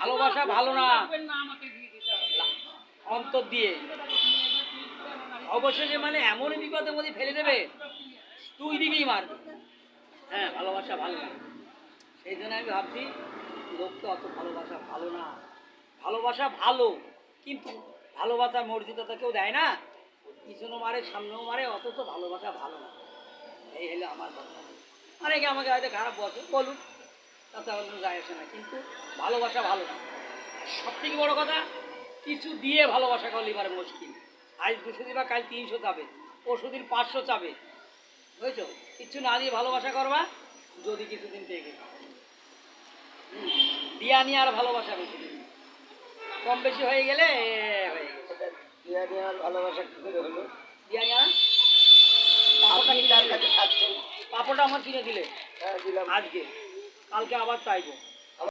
ভালোবাসা ভালো না, অন্তর দিয়ে অবশ্যই মানে এমন বিপদের মধ্যে ফেলে দেবে, তুই দিকেই মারবে। হ্যাঁ, ভালোবাসা ভালো না, সেই জন্য আমি ভাবছি লোককে অত ভালোবাসা ভালো না। ভালোবাসা ভালো, কিন্তু ভালোবাসার মর্যাদাটা কেউ দেয় না, পিছনেও মারে সামনেও মারে, অথচ ভালোবাসা ভালো না। এই হলো আমার কথা। অনেকে আমাকে হয়তো খারাপ বলছে, বলুন, তাতে আমার কোনো যায় আসে না, কিন্তু ভালোবাসা ভালো না। সব থেকে বড়ো কথা, কিছু দিয়ে ভালোবাসা করলে এবারে মুশকিল। আজ 200 দিবা, কাল 300 চাবে, পরশুদিন 500 চাবে, বুঝেছো? কিছু না দিয়ে ভালোবাসা করবা, যদি কিছুদিন থেকে দিয়া নিয়ে আর ভালোবাসা বেশি দিন কম বেশি হয়ে গেলে হয়ে গেছে। দিয়া নিয়ে আর ভালোবাসা কি করে হলো? দিয়া নিয়ে পাপড়টা আমার কিনে দিলে, হ্যাঁ দিলাম আজকে, কালকে আবার চাইবো।